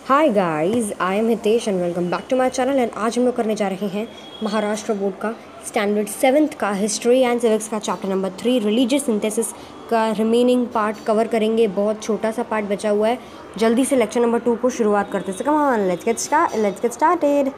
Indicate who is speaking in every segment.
Speaker 1: Hi guys, I am Hitesh and welcome back to my channel. And आज हम लोग करने जा रहे हैं महाराष्ट्र बोर्ड का स्टैंडर्ड 7th का हिस्ट्री एंड सिविक्स का चैप्टर नंबर 3 रिलीजियस सिंथेसिस का रिमेनिंग पार्ट कवर करेंगे। बहुत छोटा सा पार्ट बचा हुआ है। जल्दी से लेक्चर नंबर 2 को शुरुआत करते हैं। Come on, let's get started.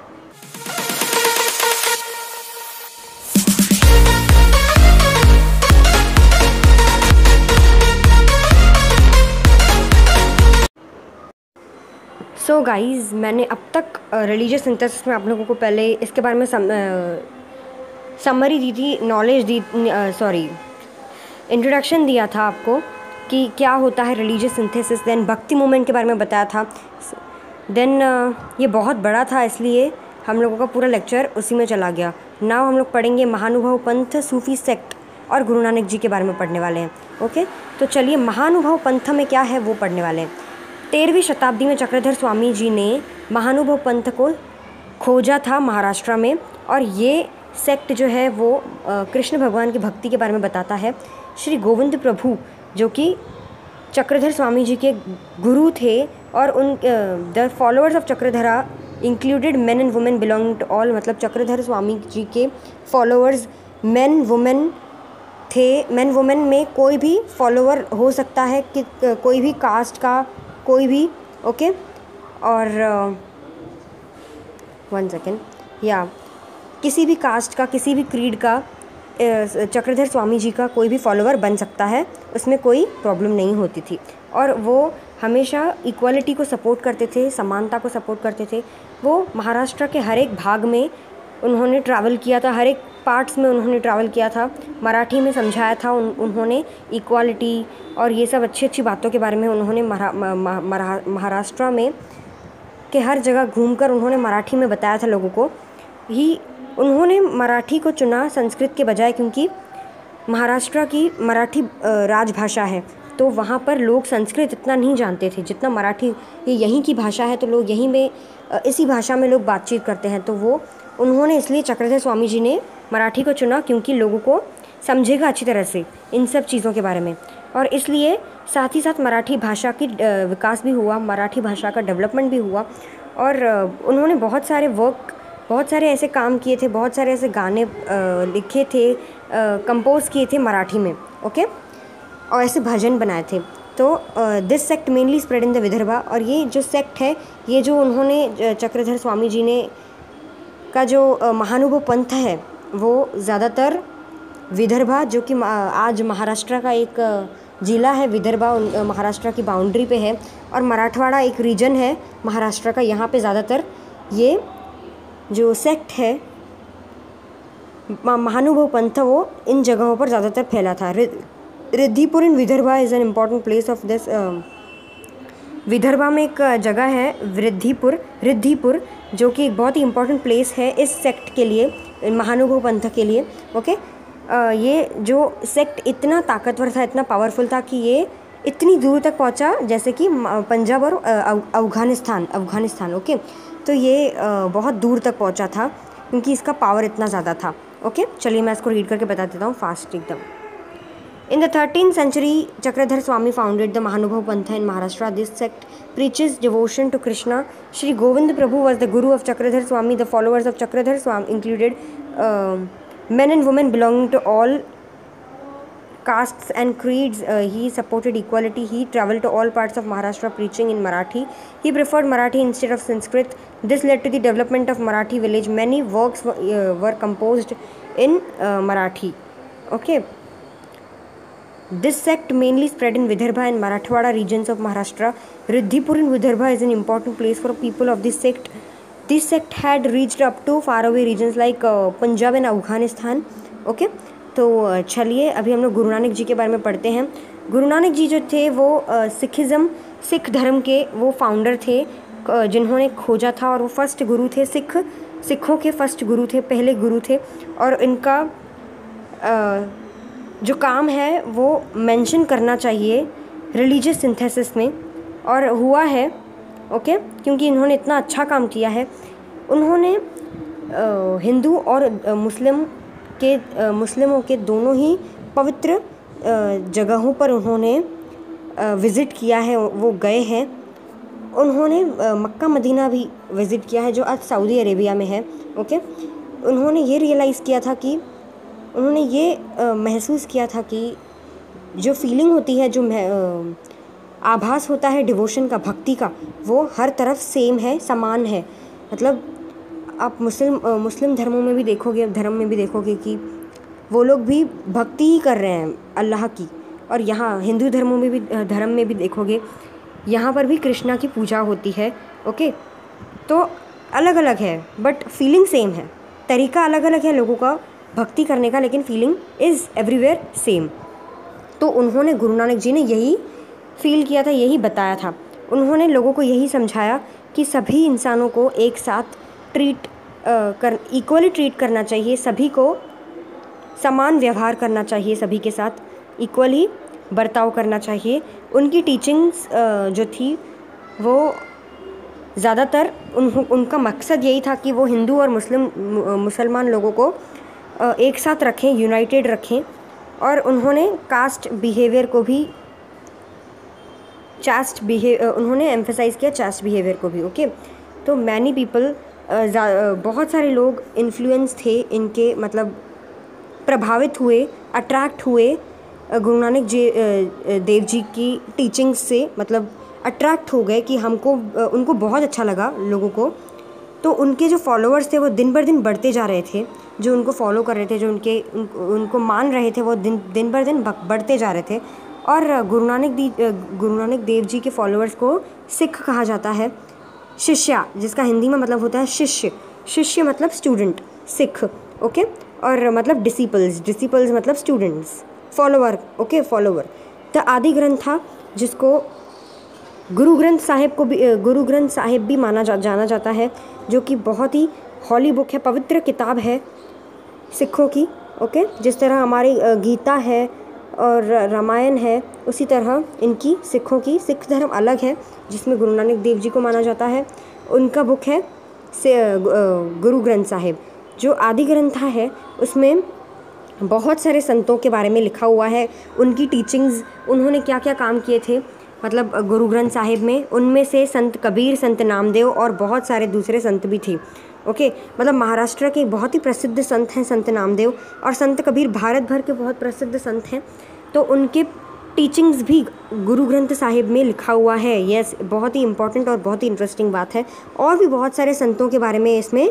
Speaker 1: So guys, मैंने अब तक रिलीजियस सिंथेसिस में आप लोगों को पहले इसके बारे में समरी दी थी, नॉलेज दी, इंट्रोडक्शन दिया था आपको कि क्या होता है रिलीजियस सिंथेसिस। देन भक्ति मूवमेंट के बारे में बताया था। देन ये बहुत बड़ा था, इसलिए हम लोगों का पूरा लेक्चर उसी में चला गया। नाउ हम लोग पढ़ेंगे महानुभव पंथ, सूफी सेक्ट और गुरु नानक जी के बारे में पढ़ने वाले हैं। ओके, तो चलिए महानुभव पंथ में क्या है वो पढ़ने वाले हैं। 13वीं शताब्दी में चक्रधर स्वामी जी ने महानुभव पंथ को खोजा था महाराष्ट्र में, और ये सेक्ट जो है वो कृष्ण भगवान की भक्ति के बारे में बताता है। श्री गोविंद प्रभु जो कि चक्रधर स्वामी जी के गुरु थे, और उन the followers of Chakradhara included men and women belonging to all, मतलब चक्रधर स्वामी जी के फॉलोअर्स मेन वुमेन थे। मेन वुमेन में कोई भी फॉलोअर हो सकता है, कि कोई भी कास्ट का, कोई भी। ओके, और वन सेकेंड, या किसी भी कास्ट का, किसी भी क्रीड का चक्रधर स्वामी जी का कोई भी फॉलोअर बन सकता है, उसमें कोई प्रॉब्लम नहीं होती थी। और वो हमेशा इक्वालिटी को सपोर्ट करते थे, समानता को सपोर्ट करते थे। वो महाराष्ट्र के हर एक भाग में उन्होंने ट्रैवल किया था, हर एक पार्ट्स में उन्होंने ट्रैवल किया था, मराठी में समझाया था उन्होंने इक्वालिटी और ये सब अच्छी अच्छी बातों के बारे में उन्होंने महाराष्ट्र में के हर जगह घूमकर उन्होंने मराठी में बताया था लोगों को। ही उन्होंने मराठी को चुना संस्कृत के बजाय, क्योंकि महाराष्ट्र की मराठी राजभाषा है, तो वहाँ पर लोग संस्कृत इतना नहीं जानते थे जितना मराठी। ये यहीं की भाषा है, तो लोग यहीं में इसी भाषा में लोग बातचीत करते हैं। तो वो उन्होंने इसलिए चक्रधर स्वामी जी ने मराठी को चुना, क्योंकि लोगों को समझेगा अच्छी तरह से इन सब चीज़ों के बारे में। और इसलिए साथ ही साथ मराठी भाषा की विकास भी हुआ, मराठी भाषा का डेवलपमेंट भी हुआ। और उन्होंने बहुत सारे ऐसे काम किए थे, बहुत सारे ऐसे गाने लिखे थे, कंपोज किए थे मराठी में। ओके, और ऐसे भजन बनाए थे। तो this sect mainly spread in the Vidarbha. और ये जो सेक्ट है, ये जो उन्होंने चक्रधर स्वामी जी ने का जो महानुभव पंथ है, वो ज़्यादातर विदर्भा, जो कि आज महाराष्ट्र का एक ज़िला है, विदर्भा महाराष्ट्र की बाउंड्री पे है, और मराठवाड़ा एक रीजन है महाराष्ट्र का। यहाँ पे ज़्यादातर ये जो सेक्ट है महानुभव पंथ, वो इन जगहों पर ज़्यादातर फैला था। Riddhipur in Vidarbha is an important place of this. Vidarbha में एक जगह है रिद्धिपुर, जो कि एक बहुत ही इम्पॉर्टेंट प्लेस है इस सेक्ट के लिए, महानुभव पंथ के लिए। ओके, ये जो सेक्ट इतना ताकतवर था, इतना पावरफुल था कि ये इतनी दूर तक पहुंचा, जैसे कि पंजाब और अफगानिस्तान। ओके, तो ये बहुत दूर तक पहुंचा था, क्योंकि इसका पावर इतना ज़्यादा था। ओके, चलिए मैं इसको रीड करके बता देता हूँ फास्ट एकदम। In the 13th century, Chakradhar Swami founded the Mahanubhav Pantha in Maharashtra. This sect preaches devotion to Krishna. Shri Govind Prabhu was the guru of Chakradhar Swami. The followers of Chakradhar Swami included men and women belonging to all castes and creeds. He supported equality. He traveled to all parts of Maharashtra preaching in Marathi. He preferred Marathi instead of Sanskrit. This led to the development of Marathi village. Many works were composed in Marathi. Okay. This sect mainly spread in Vidarbha and Marathwada regions of Maharashtra. Riddhipur in Vidarbha is an important place for people of this sect. This sect had reached up to faraway regions like Punjab and Afghanistan. Okay, तो चलिए अभी हम लोग गुरु नानक जी के बारे में पढ़ते हैं। गुरु नानक जी जो थे वो सिख धर्म के वो फाउंडर थे, जिन्होंने खोजा था, और वो फर्स्ट गुरु थे, सिखों के फर्स्ट गुरु थे, पहले गुरु थे। और इनका जो काम है वो मेंशन करना चाहिए रिलीजियस सिंथेसिस में, और हुआ है। ओके, क्योंकि इन्होंने इतना अच्छा काम किया है। उन्होंने हिंदू और मुस्लिमों के दोनों ही पवित्र जगहों पर उन्होंने विज़िट किया है, वो गए हैं। उन्होंने मक्का मदीना भी विज़िट किया है जो आज सऊदी अरेबिया में है। ओके, उन्होंने ये रियलाइज़ किया था कि उन्होंने ये महसूस किया था कि जो फीलिंग होती है, जो आभास होता है डिवोशन का, भक्ति का, वो हर तरफ सेम है, समान है। मतलब आप मुस्लिम धर्म में भी देखोगे कि वो लोग भी भक्ति ही कर रहे हैं अल्लाह की, और यहाँ हिंदू धर्म में भी देखोगे, यहाँ पर भी कृष्णा की पूजा होती है। ओके, तो अलग अलग है बट फीलिंग सेम है, तरीका अलग अलग है लोगों का भक्ति करने का, लेकिन फीलिंग इज़ एवरीवेयर सेम। तो उन्होंने, गुरु नानक जी ने यही फील किया था, यही बताया था। उन्होंने लोगों को यही समझाया कि सभी इंसानों को एक साथ इक्वली ट्रीट करना चाहिए, सभी को समान व्यवहार करना चाहिए, सभी के साथ इक्वली बर्ताव करना चाहिए। उनकी टीचिंग्स जो थी वो ज़्यादातर उनका मकसद यही था कि वो हिंदू और मुसलमान लोगों को एक साथ रखें, यूनाइटेड रखें। और उन्होंने उन्होंने एम्फेसाइज़ किया चास्ट बिहेवियर को भी। ओके, तो मैनी पीपल, बहुत सारे लोग इन्फ्लुएंस थे इनके, मतलब प्रभावित हुए, अट्रैक्ट हुए गुरु नानक देव जी की टीचिंग्स से, मतलब अट्रैक्ट हो गए कि उनको बहुत अच्छा लगा लोगों को। तो उनके जो फॉलोअर्स थे वो दिन बर दिन बढ़ते जा रहे थे, जो उनको फॉलो कर रहे थे, जो उनको मान रहे थे, वो दिन बर दिन बढ़ते जा रहे थे। और गुरु नानक देव जी के फॉलोअर्स को सिख कहा जाता है, शिष्या, जिसका हिंदी में मतलब होता है शिष्य मतलब स्टूडेंट, सिख। ओके, और मतलब डिसिपल्स मतलब students, follower. Okay, follower. The आदि ग्रंथ था, जिसको गुरु ग्रंथ साहिब भी जाना जाता है, जो कि बहुत ही हॉली बुक है, पवित्र किताब है सिखों की। ओके, जिस तरह हमारी गीता है और रामायण है, उसी तरह इनकी सिखों की, सिख धर्म अलग है जिसमें गुरु नानक देव जी को माना जाता है। उनका बुक है गुरु ग्रंथ साहिब। जो आदि ग्रंथ है उसमें बहुत सारे संतों के बारे में लिखा हुआ है, उनकी टीचिंग्स, उन्होंने क्या क्या काम किए थे, मतलब गुरु ग्रंथ साहिब में। उनमें से संत कबीर, संत नामदेव और बहुत सारे दूसरे संत भी थे। ओके, मतलब महाराष्ट्र के बहुत ही प्रसिद्ध संत हैं संत नामदेव, और संत कबीर भारत भर के बहुत प्रसिद्ध संत हैं। तो उनके टीचिंग्स भी गुरु ग्रंथ साहिब में लिखा हुआ है। यस, बहुत ही इम्पॉर्टेंट और बहुत ही इंटरेस्टिंग बात है। और भी बहुत सारे संतों के बारे में इसमें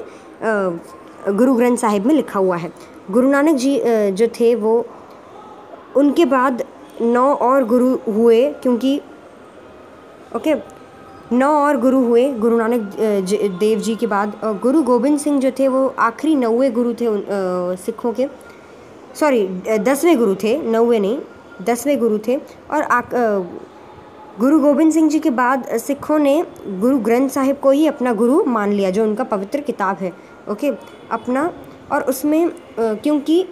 Speaker 1: गुरु ग्रंथ साहिब में लिखा हुआ है। गुरु नानक जी जो थे वो, उनके बाद 9 और गुरु हुए, क्योंकि 9 और गुरु हुए गुरु नानक देव जी के बाद। गुरु गोबिंद सिंह जो थे वो आखिरी 9वें गुरु थे सिखों के, 10वें गुरु थे, 9वें नहीं, 10वें गुरु थे। और गुरु गोबिंद सिंह जी के बाद सिखों ने गुरु ग्रंथ साहिब को ही अपना गुरु मान लिया, जो उनका पवित्र किताब है। ओके, अपना, और उसमें क्योंकि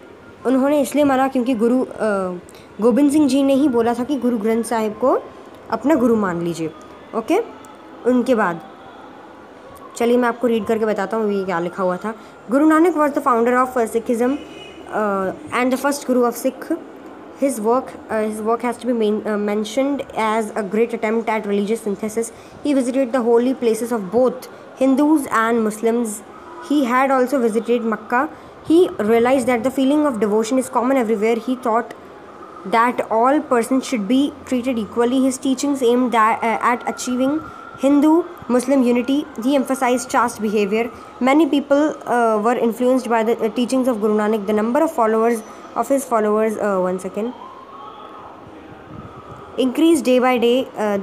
Speaker 1: उन्होंने इसलिए माना क्योंकि गुरु गोबिंद सिंह जी ने ही बोला था कि गुरु ग्रंथ साहिब को अपना गुरु मान लीजिए। ओके, उनके बाद चलिए मैं आपको रीड करके बताता हूँ ये क्या लिखा हुआ था। Guru Nanak was the founder of Sikhism and the first guru of Sikh. His work has to be mentioned as a great attempt at religious synthesis. He visited the holy places of both Hindus and Muslims. He had also visited Makkah. He realized that the feeling of devotion is common everywhere. He thought that all persons should be treated equally. His teachings aimed at achieving Hindu-Muslim unity. He emphasized chaste behavior. Many people were influenced by the teachings of Guru Nanak. The number of his followers increased day by day.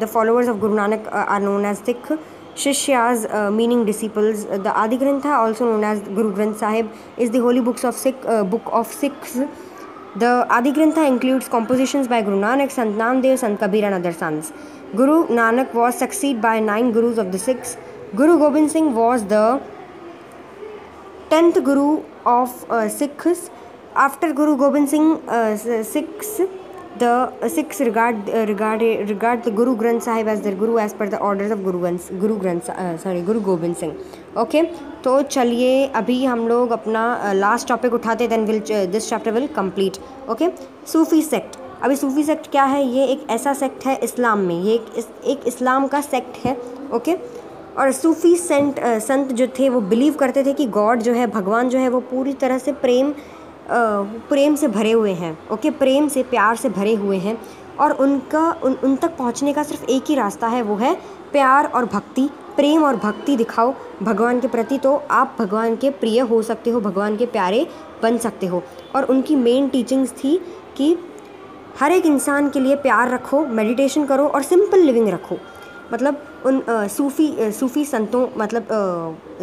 Speaker 1: The followers of Guru Nanak are known as Sikh. Shishyas meaning disciples. The Adi Grantha, also known as Guru Granth Sahib, is the holy book of Sikhs. The Adi Grantha includes compositions by Guru Nanak, Sant Namdev, Sant Kabir and other sons. Guru Nanak was succeeded by 9 gurus of the Sikhs. Guru Gobind Singh was the 10th guru of Sikhs. After Guru Gobind Singh, the Sikhs regard the Guru Granth Sahib as their guru as per the orders of Guru Gobind Singh. Okay, तो चलिए अभी हम लोग अपना last topic उठाते, then this chapter will complete. Okay, Sufi sect. अभी Sufi sect क्या है? ये एक ऐसा सेक्ट है इस्लाम में, ये एक इस्लाम का सेक्ट है. ओके। और सूफ़ी संत जो थे वो बिलीव करते थे कि गॉड जो है, भगवान जो है, वो पूरी तरह से प्रेम से भरे हुए हैं। ओके, प्रेम से, प्यार से भरे हुए हैं और उन तक पहुंचने का सिर्फ एक ही रास्ता है, वो है प्यार और भक्ति। प्रेम और भक्ति दिखाओ भगवान के प्रति, तो आप भगवान के प्रिय हो सकते हो, भगवान के प्यारे बन सकते हो। और उनकी मेन टीचिंग्स थी कि हर एक इंसान के लिए प्यार रखो, मेडिटेशन करो और सिंपल लिविंग रखो। मतलब उन सूफ़ी संतों, मतलब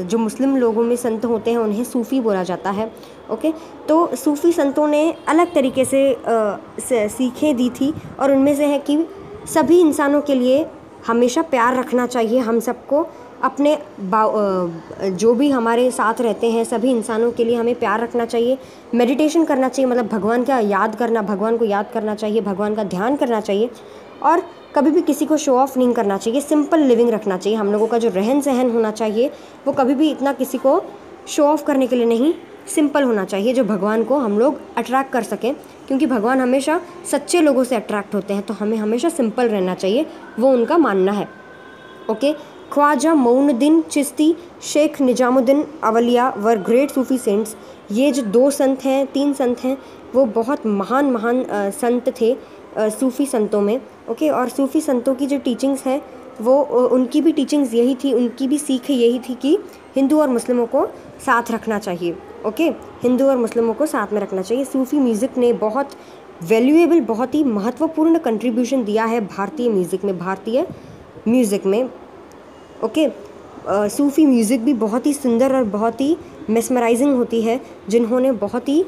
Speaker 1: जो मुस्लिम लोगों में संत होते हैं उन्हें सूफ़ी बोला जाता है। ओके, तो सूफ़ी संतों ने अलग तरीके से सीखें दी थी और उनमें से है कि सभी इंसानों के लिए हमेशा प्यार रखना चाहिए। हम सबको अपने जो भी हमारे साथ रहते हैं सभी इंसानों के लिए हमें प्यार रखना चाहिए। मेडिटेशन करना चाहिए, मतलब भगवान को याद करना चाहिए, भगवान का ध्यान करना चाहिए और कभी भी किसी को शो ऑफ नहीं करना चाहिए। सिंपल लिविंग रखना चाहिए। हम लोगों का जो रहन सहन होना चाहिए वो कभी भी इतना किसी को शो ऑफ करने के लिए नहीं, सिंपल होना चाहिए, जो भगवान को हम लोग अट्रैक्ट कर सकें, क्योंकि भगवान हमेशा सच्चे लोगों से अट्रैक्ट होते हैं। तो हमें हमेशा सिंपल रहना चाहिए, वो उनका मानना है। Okay, Khwaja Moinuddin Chishti, Sheikh Nizamuddin Auliya were great Sufi saints. ये जो 2 संत हैं, 3 संत हैं, वो बहुत महान संत थे सूफ़ी संतों में। ओके, और सूफ़ी संतों की जो टीचिंग्स हैं वो उनकी भी टीचिंग्स यही थी, उनकी भी सीख यही थी कि हिंदू और मुस्लिमों को साथ रखना चाहिए। ओके, हिंदू और मुस्लिमों को साथ में रखना चाहिए। सूफ़ी म्यूज़िक ने बहुत वैल्यूएबल, बहुत ही महत्वपूर्ण कंट्रीब्यूशन दिया है भारतीय म्यूज़िक में। ओके, सूफ़ी म्यूज़िक भी बहुत ही सुंदर और बहुत ही मेस्मराइजिंग होती है, जिन्होंने बहुत ही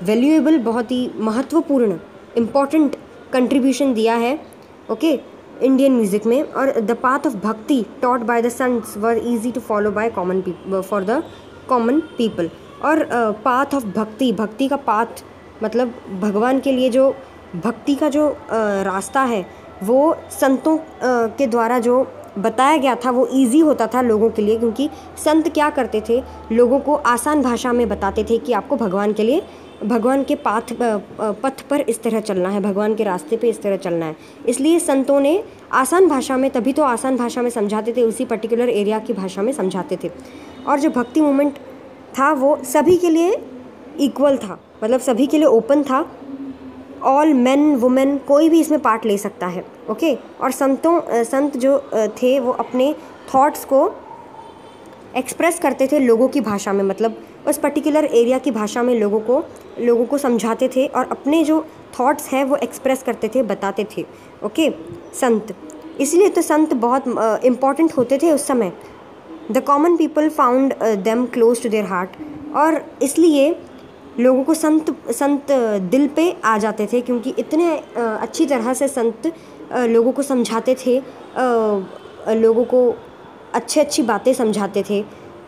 Speaker 1: वैल्यूएबल, बहुत ही महत्वपूर्ण, इम्पॉर्टेंट कंट्रीब्यूशन दिया है। ओके, इंडियन म्यूज़िक में। और the path of bhakti taught by the saints were easy to follow by for the common people. और पाथ ऑफ भक्ति का पाथ मतलब भगवान के लिए जो भक्ति का जो रास्ता है वो संतों के द्वारा जो बताया गया था वो इजी होता था लोगों के लिए, क्योंकि संत क्या करते थे, लोगों को आसान भाषा में बताते थे कि आपको भगवान के पथ पर इस तरह चलना है, भगवान के रास्ते पे इस तरह चलना है। इसलिए संतों ने आसान भाषा में, तभी तो आसान भाषा में समझाते थे, उसी पर्टिकुलर एरिया की भाषा में समझाते थे। और जो भक्ति मूवमेंट था वो सभी के लिए इक्वल था, मतलब सभी के लिए ओपन था। ऑल मेन वुमेन कोई भी इसमें पार्ट ले सकता है। ओके, और संत जो थे वो अपने थॉट्स को एक्सप्रेस करते थे लोगों की भाषा में, मतलब उस पर्टिकुलर एरिया की भाषा में लोगों को समझाते थे और अपने जो थॉट्स हैं वो एक्सप्रेस करते थे, बताते थे। ओके, संत, इसलिए तो संत बहुत इम्पॉर्टेंट होते थे उस समय। The common people found them close to their heart, और इसलिए लोगों को संत दिल पे आ जाते थे, क्योंकि इतने अच्छी तरह से संत लोगों को समझाते थे, लोगों को अच्छी बातें समझाते थे।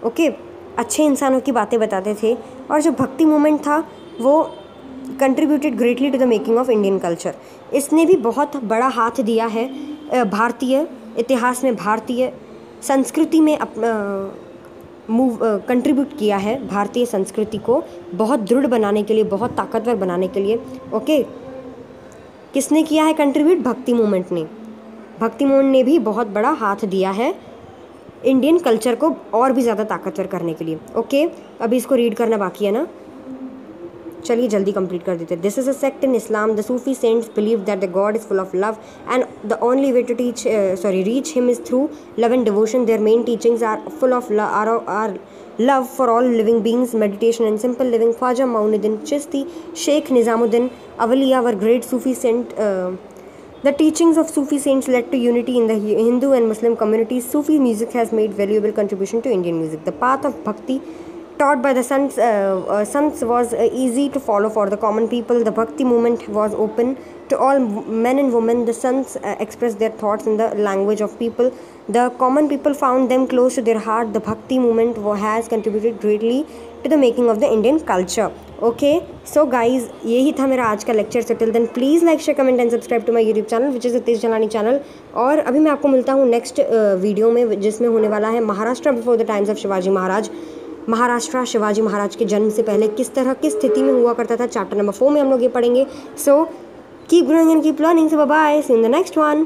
Speaker 1: ओके, अच्छे इंसानों की बातें बताते थे। और जो भक्ति मूवमेंट था वो contributed greatly to the making of Indian culture. इसने भी बहुत बड़ा हाथ दिया है भारतीय इतिहास में, भारतीय संस्कृति में कंट्रीब्यूट किया है, भारतीय संस्कृति को बहुत दृढ़ बनाने के लिए, बहुत ताकतवर बनाने के लिए। ओके, किसने किया है कंट्रीब्यूट? भक्ति मूवमेंट ने। भक्ति मूवमेंट ने भी बहुत बड़ा हाथ दिया है इंडियन कल्चर को और भी ज़्यादा ताकतवर करने के लिए। ओके, अभी इसको रीड करना बाकी है ना, चलिए जल्दी कंप्लीट कर देते हैं। This is a sect in Islam. The Sufi saints believe that the God is full of love and the only way to reach him is through love and devotion. Their main teachings are full of love for all living beings, meditation and simple living. Khwaja Moinuddin Chishti, Sheikh Nizamuddin Awliya were great Sufi saint. The teachings of Sufi saints led to unity in the Hindu and Muslim communities. Sufi music has made valuable contribution to Indian music. The path of bhakti taught by the sons was easy to follow for the common people. The bhakti movement was open to all men and women. The sons expressed their thoughts in the language of people. The common people found them close to their heart. The bhakti movement has contributed greatly to the making of the Indian culture. Okay, so guys, यही था मेरा आज का lecture. So till then please like, share, comment and subscribe to my YouTube channel which is Hitesh Jalani channel. और अभी मैं आपको मिलता हूँ नेक्स्ट वीडियो में, जिसमें होने वाला है Maharashtra before the times of Shivaji Maharaj. Maharashtra Shivaji Maharaj के जन्म से पहले किस तरह की स्थिति में हुआ करता था, चैप्टर नंबर 4 में हम लोग ये पढ़ेंगे। So keep growing and keep learning. So bye bye, see you in the next one.